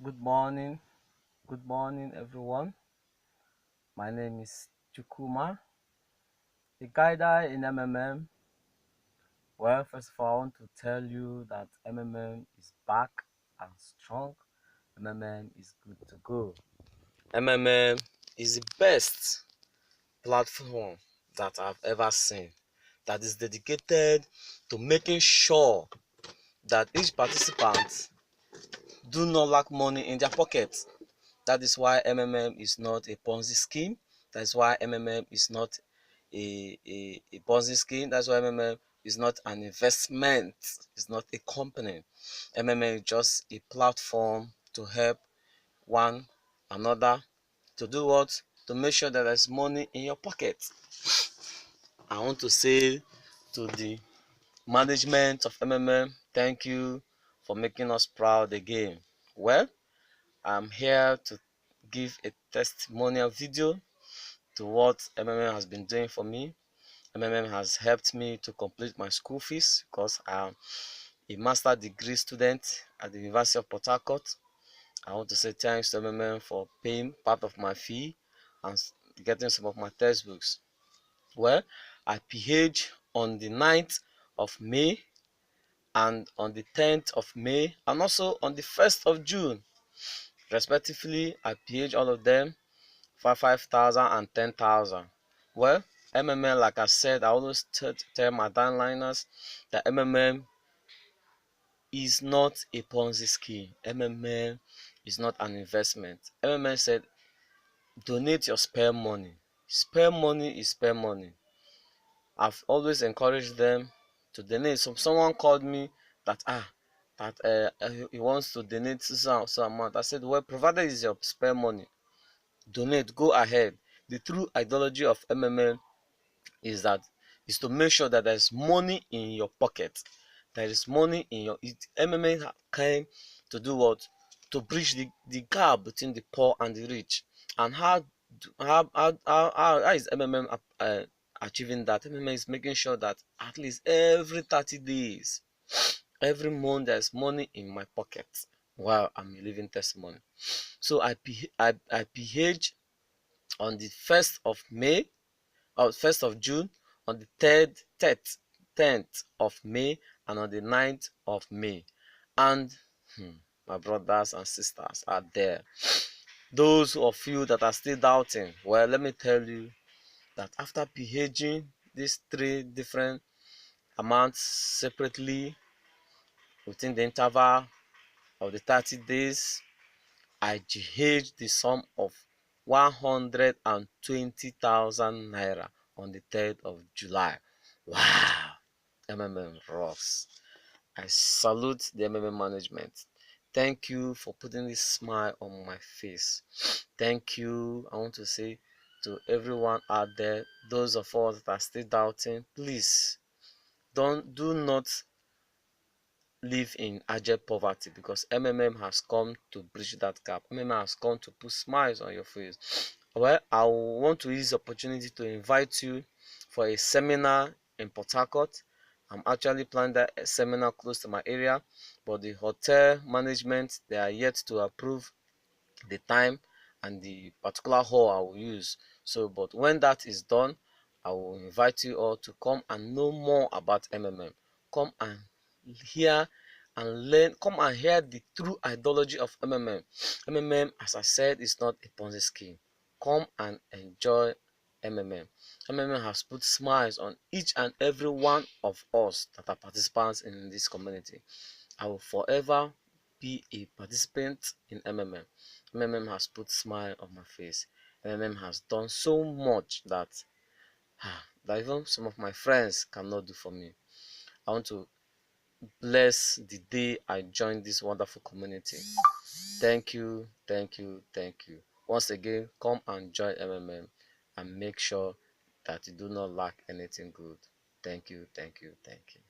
Good morning, everyone. My name is Chukuma, a guider in MMM. Well, first of all, I want to tell you that MMM is back and strong. MMM is good to go. MMM is the best platform that I've ever seen that is dedicated to making sure that each participant do not lack money in their pocket. That is why MMM is not a Ponzi scheme. That's why MMM is not a Ponzi scheme. That's why MMM is not an investment. It's not a company. MMM is just a platform to help one another to do what? To make sure that there's money in your pocket. I want to say to the management of MMM, thank you for making us proud again. Well, I'm here to give a testimonial video to what MMM has been doing for me. MMM has helped me to complete my school fees because I'm a master degree student at the University of Port Harcourt. I want to say thanks to MMM for paying part of my fee and getting some of my textbooks. Well, I PH on the 9th of May and on the 10th of May and also on the 1st of June. Respectively, I PH all of them for 5,000 and 10,000. Well, MMM, like I said, I always tell my downliners that MMM is not a Ponzi scheme. MMM is not an investment. MMM said, donate your spare money. Spare money is spare money. I've always encouraged them to donate. So someone called me that he wants to donate some amount. I said, well, provided it's your spare money, donate, go ahead. The true ideology of MMM is to make sure that there's money in your pocket. There is money in your MMA came to do what? To bridge the gap between the poor and the rich. And how is MMM achieving that? MMM is making sure that at least every 30 days, every month there's money in my pocket while I'm a living testimony. So I PH on the 1st of May, or 1st of June, on the 10th of May, and on the 9th of May. And my brothers and sisters are there. Those of you that are still doubting, well, let me tell you that after PHing these three different amounts separately within the interval of the 30 days, I GH the sum of 120,000 naira on the 3rd of July. Wow! MMM rocks. I salute the MMM management. Thank you for putting this smile on my face. Thank you. I want to say to everyone out there, those of us that are still doubting, please do not live in abject poverty, because MMM has come to bridge that gap. MMM has come to put smiles on your face. Well, I want to use the opportunity to invite you for a seminar in Port Harcourt. I'm actually planning that seminar close to my area, but the hotel management, they are yet to approve the time and the particular hall I will use. So, but when that is done, I will invite you all to come and know more about MMM. Come and hear and learn. Come and hear the true ideology of MMM. MMM, as I said, is not a Ponzi scheme. Come and enjoy MMM. MMM has put smiles on each and every one of us that are participants in this community. I will forever be a participant in MMM. MMM has put smile on my face. MMM has done so much that even some of my friends cannot do for me. I want to bless the day I joined this wonderful community. Thank you, thank you, thank you. Once again, come and join MMM and make sure that you do not lack anything good. Thank you, thank you, thank you.